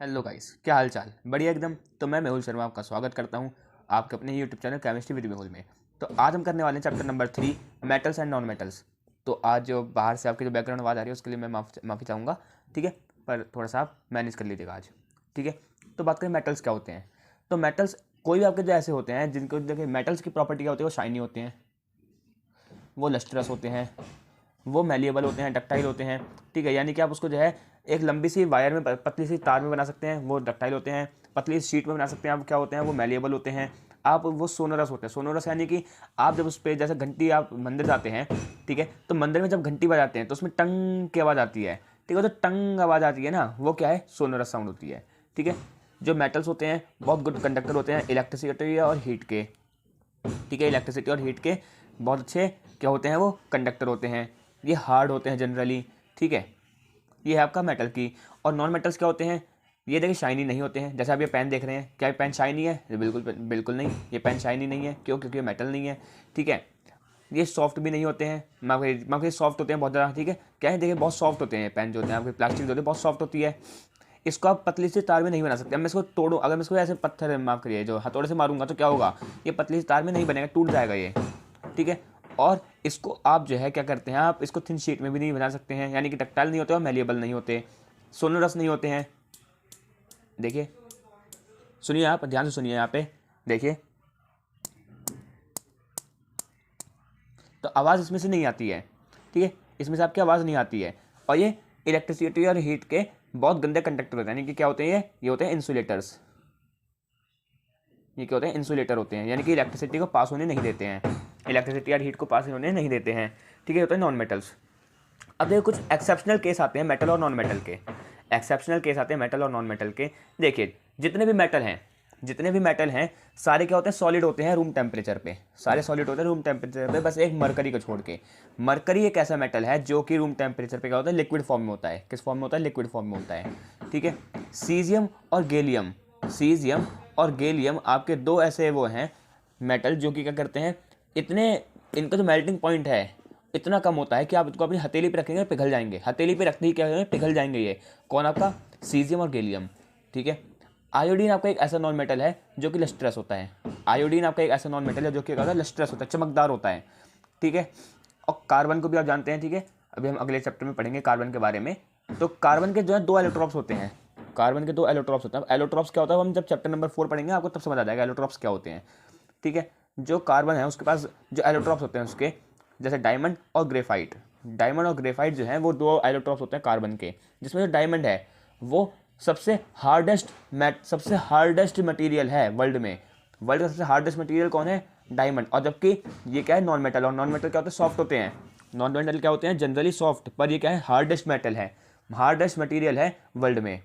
Hello guys, क्या हाल चाल? बढ़िया एकदम। तो मैं मेहुल शर्मा आपका स्वागत करता हूँ आपके अपने YouTube channel chemistry with Mehul में। तो आज हम करने वाले हैं chapter number 3, metals and non metals. तो आज जो बाहर से आपकी जो बैकग्राउंड आवाज़ आ रही है उसके लिए मैं माफ़ी चाहूँगा, ठीक है। पर थोड़ा सा आप मैनेज कर लीजिएगा आज, ठीक है। तो बात करें मेटल्स क्या होते हैं। तो मेटल्स कोई भी आपके जो ऐसे होते हैं जिनको देखिए मेटल्स की प्रॉपर्टी क्या होती है, वो शाइनी होते हैं, वो लस्ट्रस होते हैं, वो मैलिएबल होते हैं, डक्टाइल होते हैं, ठीक है। यानी कि आप उसको जो है एक लंबी सी वायर में, पतली सी तार में बना सकते हैं, वो डक्टाइल होते हैं। पतली सी शीट में बना सकते हैं, आप क्या होते हैं, वो मैलिएबल होते हैं। आप वो सोनोरस होते हैं। सोनोरस यानी कि आप जब उस पर जैसे घंटी, आप मंदिर जाते हैं, ठीक है, तो मंदिर में जब घंटी बजाते हैं तो उसमें टंग की आवाज़ आती है, ठीक है। तो टंग आवाज़ आती है ना, वो क्या है, सोनोरस साउंड होती है, ठीक है। जो मेटल्स होते हैं बहुत गुड कंडक्टर होते हैं इलेक्ट्रिसिटी और हीट के, ठीक है। इलेक्ट्रिसिटी और हीट के बहुत अच्छे क्या होते हैं, वो कंडक्टर होते हैं। ये हार्ड होते हैं जनरली, ठीक है। ये है आपका मेटल की। और नॉन मेटल्स क्या होते हैं, ये देखिए शाइनी नहीं होते हैं। जैसे आप ये पेन देख रहे हैं, क्या ये पेन शाइनी है? ये बिल्कुल बिल्कुल नहीं, ये पेन शाइनी नहीं है। क्यों? क्योंकि ये मेटल नहीं है, ठीक है। ये सॉफ्ट भी नहीं होते हैं, माफी सॉफ्ट होते हैं बहुत ज़्यादा, ठीक है। क्या है, देखिए बहुत सॉफ्ट होते हैं पेन जो होते हैं आपके, प्लास्टिक जो होती है बहुत सॉफ्ट होती है। इसको आप पतली सी तार में नहीं बना सकते। अब मैं इसको तोड़ूँ, अगर मैं इसको ऐसे पत्थर माफ करिए जो हथौड़े से मारूंगा तो क्या होगा, ये पतली सी तार में नहीं बनेगा, टूट जाएगा ये, ठीक है। और इसको आप जो है क्या करते हैं, आप इसको थिन शीट में भी नहीं बना सकते हैं, यानी कि डक्टाइल नहीं होते और मैलिएबल नहीं होते, सोनोरस नहीं होते हैं। देखिए, सुनिए, आप ध्यान से सुनिए, यहाँ पे देखिए, तो आवाज़ इसमें से नहीं आती है, ठीक है। इसमें से आपकी आवाज़ नहीं आती है। और ये इलेक्ट्रिसिटी और हीट के बहुत गंदे कंडक्टर होते हैं, यानी कि क्या होते हैं, ये होते हैं इंसुलेटर्स। ये क्या होते हैं, इंसुलेटर होते हैं, यानी कि इलेक्ट्रिसिटी को पास होने नहीं देते हैं, इलेक्ट्रिसिटी और हीट को पास होने नहीं देते हैं, ठीक है। होते हैं नॉन मेटल्स। अब देखो कुछ एक्सेप्शनल केस आते हैं मेटल और नॉन मेटल के। एक्सेप्शनल केस आते हैं मेटल और नॉन मेटल के। देखिए, जितने भी मेटल हैं सारे क्या होते हैं, सॉलिड होते हैं रूम टेम्परेचर पे। सारे सॉलिड होते हैं रूम टेम्परेचर पे, बस एक मरकरी को छोड़ के। मरकरी एक ऐसा मेटल है जो कि रूम टेम्परेचर पे क्या होता है, लिक्विड फॉर्म में होता है। किस फॉर्म में होता है? लिक्विड फॉर्म में होता है, ठीक है। सीजियम और गैलियम, सीजियम और गैलियम आपके दो ऐसे वो हैं मेटल जो कि क्या करते हैं, इतने, इनका जो मेल्टिंग पॉइंट है इतना कम होता है कि आप इसको अपनी हथेली पे रखेंगे पिघल जाएंगे। हथेली पे रखते ही क्या होंगे, पिघल जाएंगे। ये कौन? आपका सीजियम और गैलियम, ठीक है। आयोडीन आपका एक ऐसा नॉन मेटल है जो कि लस्ट्रस होता है। आयोडीन आपका एक ऐसा नॉन मेटल है जो कि लस्ट्रस होता है, चमकदार होता है, ठीक है। और कार्बन को भी आप जानते हैं, ठीक है। अभी हम अगले चैप्टर में पढ़ेंगे कार्बन के बारे में। तो कार्बन के जो है दो एलोट्रॉप्स होते हैं। कार्बन के दो एलोट्रॉप्स होते हैं। एलोट्रॉप्स क्या होता है, हम जब चैप्टर नंबर 4 पढ़ेंगे आपको तब समझ आ जाएगा एलोट्रॉप्स क्या होते हैं, ठीक है। जो कार्बन है उसके पास जो एलोट्रॉप्स होते हैं उसके, जैसे डायमंड और ग्रेफाइट। डायमंड और ग्रेफाइट जो है वो दो एलोट्रॉप्स होते हैं कार्बन के, जिसमें जो डायमंड है वो सबसे हार्डेस्ट मटेरियल है वर्ल्ड में। वर्ल्ड का सबसे हार्डेस्ट मटेरियल कौन है? डायमंड। और जबकि ये क्या है, नॉन मेटल। और नॉन मेटल क्या होते हैं? सॉफ्ट होते हैं। नॉन मेटल क्या होते हैं? Generally soft. पर ये क्या है? हार्डेस्ट मेटल है, हार्डेस्ट मटेरियल है वर्ल्ड में।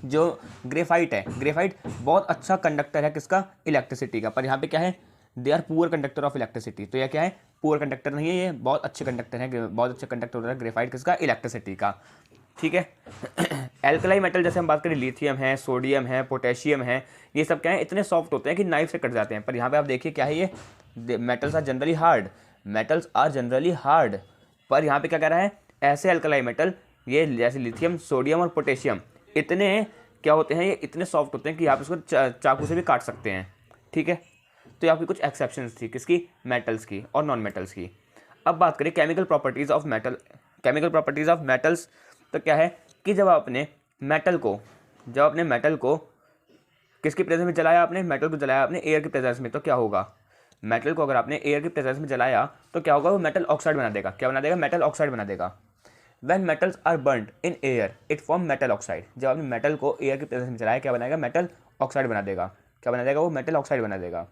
जो ग्रेफाइट है, ग्रेफाइट बहुत अच्छा कंडक्टर है किसका? इलेक्ट्रिसिटी का। पर यहाँ पे क्या है, they are poor conductor of electricity. तो यह क्या है? पुअर कंडक्टर नहीं है, ये बहुत अच्छे कंडक्टर है, बहुत अच्छे कंडक्टर होता है ग्रेफाइट किसका? इलेक्ट्रिसिटी का, ठीक है। एल्कलाई मेटल जैसे हम बात करें, लिथियम है, सोडियम है, पोटेशियम है, ये सब क्या है, इतने सॉफ्ट होते हैं कि नाइफ से कट जाते हैं। पर यहाँ पे आप देखिए क्या है, ये metals are generally hard, metals are generally hard. पर यहाँ पे क्या कह रहा है, ऐसे एल्कलाई मेटल, ये जैसे लिथियम, सोडियम और पोटेशियम, इतने क्या होते हैं, ये इतने सॉफ्ट होते हैं कि आप इसको चाकू से भी काट सकते हैं, ठीक है। तो यहाँ पे कुछ एक्सेप्शंस थी किसकी? मेटल्स की और नॉन मेटल्स की। अब बात करें chemical properties of metal, chemical properties of metals. तो क्या है कि जब आपने मेटल को किसकी प्रेजेंस में जलाया, आपने मेटल को जलाया आपने एयर की प्रेजेंस में, तो क्या होगा, मेटल को अगर आपने एयर की प्रेजेंस में जलाया तो क्या होगा, वो मेटल ऑक्साइड बना देगा। क्या बना देगा? मेटल ऑक्साइड बना देगा। When metals are burnt in air, it form metal oxide। जब आपने मेटल को एयर की प्रेजेंस में जलाया, क्या बनाएगा? मेटल ऑक्साइड बना देगा। क्या बना देगा? वो मेटल ऑक्साइड बना देगा।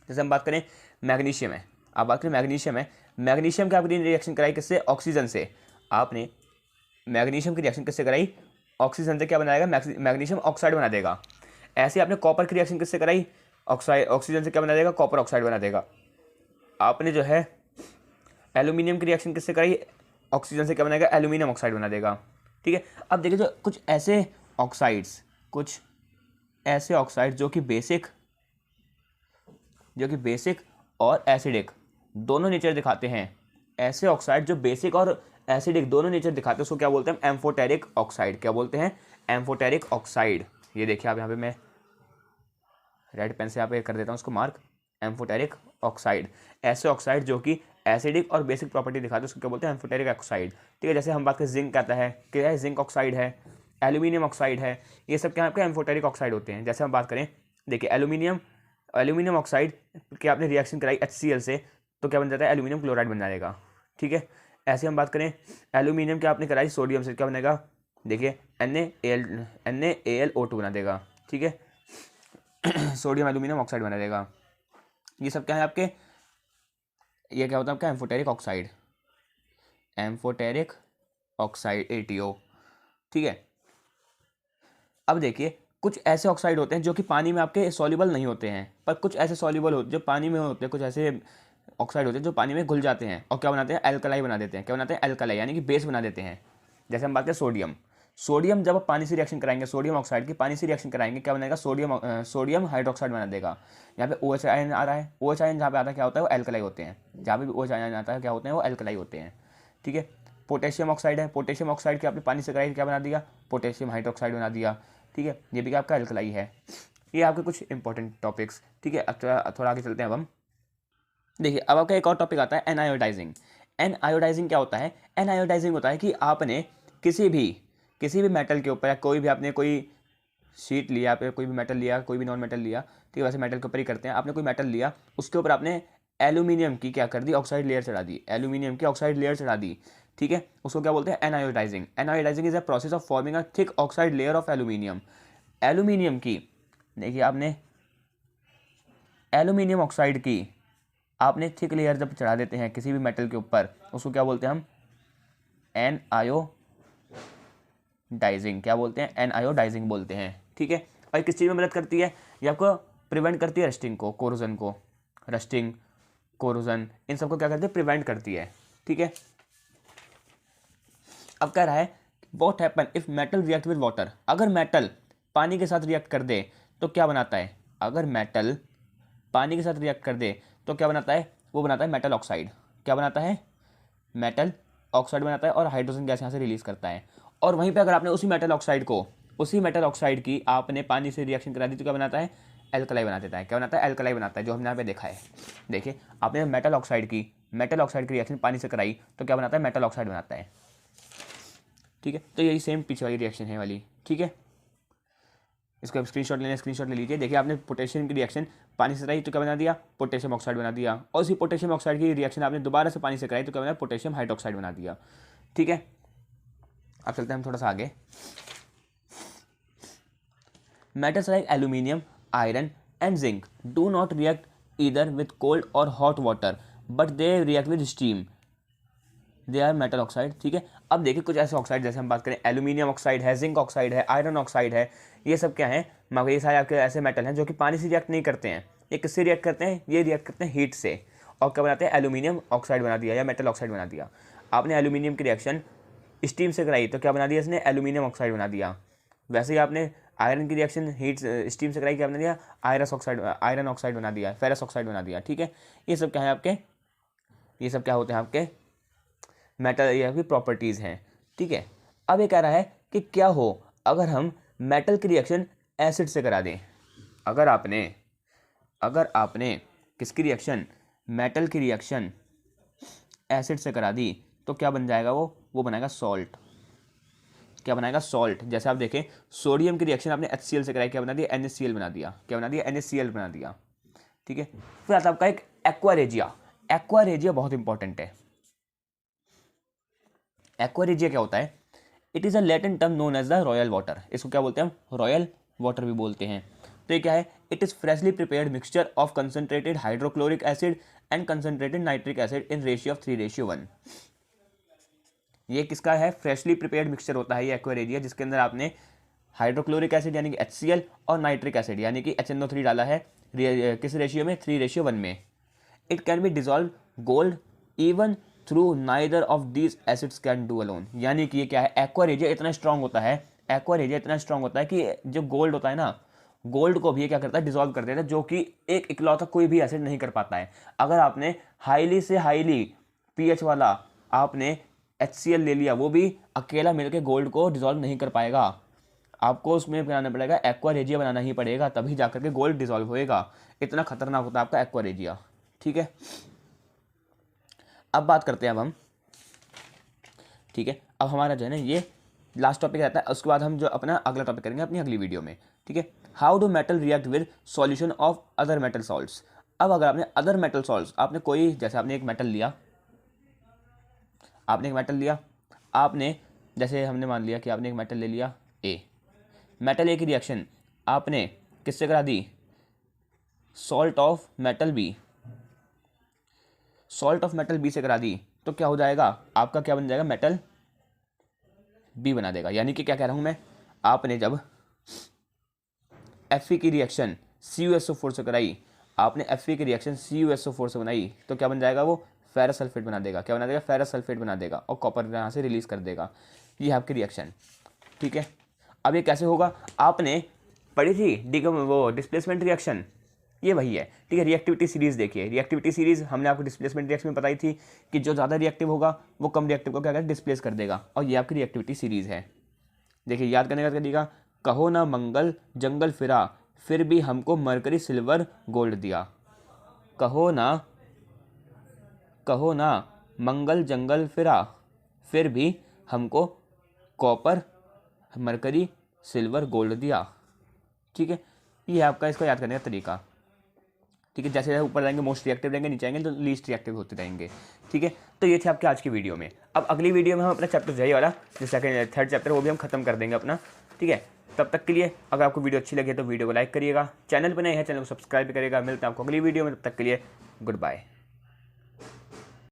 जैसे हम बात करें मैग्नीशियम है, आप बात करें मैग्नीशियम है, मैग्नीशियम की आपने रिएक्शन कराई किससे? ऑक्सीजन से। आपने मैग्नीशियम की रिएक्शन किससे कराई? ऑक्सीजन से। क्या बनाएगा? मैग्नीशियम ऑक्साइड बना देगा। ऐसे आपने कॉपर की रिएक्शन किससे कराई? ऑक्सीजन से। क्या बना देगा? कॉपर ऑक्साइड बना देगा। आपने जो है एल्यूमिनियम की रिएक्शन किससे कराई? ऑक्सीजन से। क्या बनाएगा? एल्यूमिनियम ऑक्साइड बना देगा, ठीक है। अब देखिए, जो कुछ ऐसे ऑक्साइड्स जो कि बेसिक और एसिडिक दोनों नेचर दिखाते हैं। ऐसे ऑक्साइड जो बेसिक और एसिडिक दोनों नेचर दिखाते हैं उसको क्या बोलते हैं? Amphoteric oxide. क्या बोलते हैं? एम्फोटेरिक ऑक्साइड, ये देखिए आप यहाँ पे मैं रेड पेन से यहाँ पे कर देता हूँ उसको मार्क, एम्फोटेरिक ऑक्साइड, ऐसे ऑक्साइड जो कि एसिडिक और बेसिक प्रॉपर्टी दिखाते हैं उसको क्या बोलते हैं, एम्फोटेरिक ऑक्साइड। ठीक है, जैसे हम बात करें जिंक कहता है, क्या है, जिंक ऑक्साइड है, एल्यूमिनियम ऑक्साइड है, ये सब क्या आपके एम्फोटेरिक ऑक्साइड होते हैं। जैसे हम बात करें, देखिए एल्यूमिनियम ऑक्साइड की आपने रिएक्शन कराई HCl से तो क्या बन जाता है, एल्यूमिनियम क्लोराइड बन जाएगा। ठीक है, ऐसे हम बात करें एल्यूमिनियम की आपने कराई सोडियम से, क्या बनेगा, देखिए NaAlO2 बना देगा। ठीक है सोडियम एल्यूमिनियम ऑक्साइड बना देगा। ये सब क्या है आपके, ये क्या होता है आपका amphoteric oxide, amphoteric oxide ATO। ठीक है, अब देखिए कुछ ऐसे ऑक्साइड होते हैं जो कि पानी में आपके सॉल्युबल नहीं होते हैं, पर कुछ ऐसे सॉल्युबल होते जो पानी में होते हैं, कुछ ऐसे ऑक्साइड होते हैं जो पानी में घुल जाते हैं और क्या बनाते हैं, एल्कलाई बना देते हैं। क्या बनाते हैं, एल्कलाई, यानी कि बेस बना देते हैं। जैसे हम बात करें सोडियम जब आप पानी से रिएक्शन कराएंगे, सोडियम ऑक्साइड की पानी से रिएक्शन कराएंगे, क्या बनेगा, सोडियम हाइड्रोक्साइड बना देगा। यहाँ पे OH आयन आ रहा है, OH आयन जहाँ पे आता है क्या होता है, वो एल्कलाई होते हैं। जहाँ पे भी OH आयन आता है क्या होते हैं, वो एल्कलाई होते हैं। ठीक है, पोटेशियम ऑक्साइड है, पोटेशियम ऑक्साइड की आपने पानी से कराई, क्या बना दिया, पोटेशियम हाइड्रोक्साइड बना दिया। ठीक है, ये भी आपका एल्कलाई है। ये आपके कुछ इंपॉर्टेंट टॉपिक्स। ठीक है, अब थोड़ा आगे चलते हैं। अब हम देखिए, अब आपका एक और टॉपिक आता है एनायोडाइजिंग। एनायोडाइजिंग क्या होता है, एनायोडाइजिंग होता है कि आपने किसी भी मेटल के ऊपर, या कोई भी आपने कोई शीट लिया, आपने कोई भी मेटल लिया, कोई भी नॉन मेटल लिया, ठीक है, वैसे मेटल के ऊपर ही करते हैं, आपने कोई मेटल लिया, उसके ऊपर आपने एल्यूमिनियम की क्या कर दी, ऑक्साइड लेयर चढ़ा दी, एल्यूमिनियम की ऑक्साइड लेयर चढ़ा दी। ठीक है, उसको क्या बोलते हैं, anodising. Anodising is a process of forming a thick oxide layer of aluminium. Aluminium की, देखिए आपने एल्यूमिनियम ऑक्साइड की आपने थिक लेयर जब चढ़ा देते हैं किसी भी मेटल के ऊपर, उसको क्या बोलते हैं हम, एनायोडाइजिंग। क्या बोलते हैं, एनायोडाइजिंग बोलते हैं। ठीक है, और किस चीज़ में मदद करती है, ये आपको प्रिवेंट करती है रस्टिंग को, कोरोजन को, रस्टिंग, कोरोजन, इन सबको क्या करती है, प्रिवेंट करती है। ठीक है, अब कह रहा है what happen if metal react with water. अगर मेटल पानी के साथ रिएक्ट कर दे तो क्या बनाता है, अगर मेटल पानी के साथ रिएक्ट कर दे तो क्या बनाता है, वो बनाता है मेटल ऑक्साइड। क्या बनाता है, मेटल ऑक्साइड बनाता है और हाइड्रोजन गैस यहाँ से रिलीज करता है। और वहीं पे अगर आपने उसी मेटल ऑक्साइड की आपने पानी से रिएक्शन करा दी तो क्या बनाता है, एल्कलाई बना देता है। क्या बनाता है, एल्कलाई बनाता है, जो हमने यहाँ पे देखा है। देखिए, आपने मेटल ऑक्साइड की रिएक्शन पानी से कराई तो क्या बनाता है, मेटल ऑक्साइड बनाता है। ठीक है, तो यही सेम पीछे वाली रिएक्शन है वाली। ठीक है, इसको आप स्क्रीनशॉट ले लीजिए। देखिए, आपने पोटेशियम की रिएक्शन पानी से कराई तो क्या बना दिया, पोटेशियम ऑक्साइड बना दिया, और उसी पोटेशियम ऑक्साइड की रिएक्शन आपने दोबारा से पानी से कराई तो क्या बना, पोटेशियम हाइड्रोक्साइड बना दिया। ठीक है, अब चलते हैं हम थोड़ा सा आगे। Metals like aluminium, iron and zinc do not react either with cold और hot water but they react with steam, they are metal oxide. ठीक है, अब देखिए कुछ ऐसे ऑक्साइड, जैसे हम बात करें एल्यूमिनियम ऑक्साइड है, जिंक ऑक्साइड है, आयरन ऑक्साइड है, ये सब क्या है, मगर ये सारे आपके ऐसे मेटल हैं जो कि पानी से रिएक्ट नहीं करते हैं। ये किससे रिएक्ट करते हैं, ये रिएक्ट करते हैं हीट से, और क्या बनाते हैं, एल्यूमिनियम ऑक्साइड बना दिया या मेटल ऑक्साइड बना दिया। आपने एल्यूमिनियम की रिएक्शन स्टीम से कराई तो क्या बना दिया इसने, एल्यूमिनियम ऑक्साइड बना दिया। वैसे ही आपने आयरन की रिएक्शन हीट स्टीम से कराई, क्या बना दिया, आयरन ऑक्साइड बना दिया, फेरस ऑक्साइड बना दिया। ठीक है, ये सब क्या है आपके, ये सब क्या होते हैं आपके मेटल या फिर प्रॉपर्टीज़ हैं। ठीक है, अब ये कह रहा है कि क्या हो अगर हम मेटल की रिएक्शन एसिड से करा दें। अगर आपने किसकी रिएक्शन, मेटल की रिएक्शन एसिड से करा दी तो क्या बन जाएगा, वो बनाएगा सॉल्ट। क्या बनाएगा, सॉल्ट। जैसे आप देखें, सोडियम की रिएक्शन आपने HCl से कराई, क्या बना दिया, NaCl बना दिया। क्या बना दिया, NaCl बना दिया। ठीक है, फिर आता है आपका एक एक्वारेजिया। एक्वारेजिया बहुत इंपॉर्टेंट है। एक्वारेजिया क्या होता है, it is a Latin term known as the royal water. इसको क्या बोलते हैं हम, रॉयल वाटर भी बोलते हैं। तो ये क्या है, it is freshly prepared mixture of concentrated hydrochloric acid and concentrated nitric acid in ratio of 3:1। ये किसका है, फ्रेशली प्रिपेयर्ड मिक्सचर होता है ये एक्वारेजिया, जिसके अंदर आपने हाइड्रोक्लोरिक एसिड यानी कि HCl और नाइट्रिक एसिड यानी कि HNO3 डाला है, किस रेशियो में, 3:1 में। It can be dissolve gold even through neither of these acids can do alone. यानी कि ये क्या है, एक्वारेजिया इतना स्ट्रांग होता है, कि जो गोल्ड होता है ना, गोल्ड को भी ये क्या करता है, डिजॉल्व कर देता है, जो कि एक इकलौता कोई भी एसिड नहीं कर पाता है। अगर आपने हाईली से हाईली pH वाला आपने HCl ले लिया, वो भी अकेला मिलकर गोल्ड को डिजॉल्व नहीं कर पाएगा। आपको उसमें बनाना पड़ेगा, एक्वा रेजिया बनाना ही पड़ेगा, तभी जाकर के गोल्ड डिसॉल्व होएगा। इतना खतरनाक होता है आपका एक्वा रेजिया। ठीक है, अब बात करते हैं अब हम, ठीक है, अब हमारा जो है ना ये लास्ट टॉपिक रहता है, उसके बाद हम जो अपना अगला टॉपिक करेंगे अपनी अगली वीडियो में। ठीक है, how do metal react with solution of other metal salts. अब अगर आपने अदर मेटल सॉल्ट्स, आपने कोई, जैसे आपने एक मेटल लिया, आपने जैसे हमने मान लिया कि आपने एक मेटल ले लिया ए, मेटल ए की रिएक्शन आपने किससे करा दी, salt of metal B, salt of metal B से करा दी, तो क्या हो जाएगा आपका, क्या बन जाएगा, मेटल बी बना देगा। यानी कि क्या कह रहा हूं मैं, आपने जब Fe की रिएक्शन CuSO4 से कराई, आपने Fe की रिएक्शन CuSO4 से बनाई, तो क्या बन जाएगा, वो फेरस सल्फेट बना देगा। क्या बना देगा, फेरस सल्फेट बना देगा, और कॉपर यहाँ से रिलीज कर देगा। ये है आपकी रिएक्शन। ठीक है, अब ये कैसे होगा, आपने पढ़ी थी वो डिस्प्लेसमेंट रिएक्शन, ये वही है। ठीक है, रिएक्टिविटी सीरीज देखिए, रिएक्टिविटी सीरीज हमने आपको डिस्प्लेसमेंट रिएक्शन में बताई थी कि जो ज़्यादा रिएक्टिव होगा वो कम रिएक्टिव को क्या करेगा, डिस्प्लेस कर देगा, और ये आपकी रिएक्टिविटी सीरीज है। देखिए याद करने का तरीका, कहो ना मंगल जंगल फिरा, फिर भी हमको मरकरी सिल्वर गोल्ड दिया। कहो ना मंगल जंगल फिरा, फिर भी हमको कॉपर मरकरी सिल्वर गोल्ड दिया। ठीक है, ये है आपका इसको याद करने का तरीका। ठीक है, जैसे ऊपर जाएंगे मोस्ट रिएक्टिव रहेंगे, नीचे आएंगे तो लीस्ट रिएक्टिव होते रहेंगे। ठीक है, तो ये थे आपके आज की वीडियो में। अब अगली वीडियो में हम अपना चैप्टर यही वाला जो सेकंड थर्ड चैप्टर वो भी हम खत्म कर देंगे अपना। ठीक है, तब तक के लिए अगर आपको वीडियो अच्छी लगे तो वीडियो को लाइक करिएगा, चैनल पर नए हैं चैनल को सब्सक्राइब करिएगा। मिलते हैं आपको अगली वीडियो में, तब तक के लिए गुड बाय।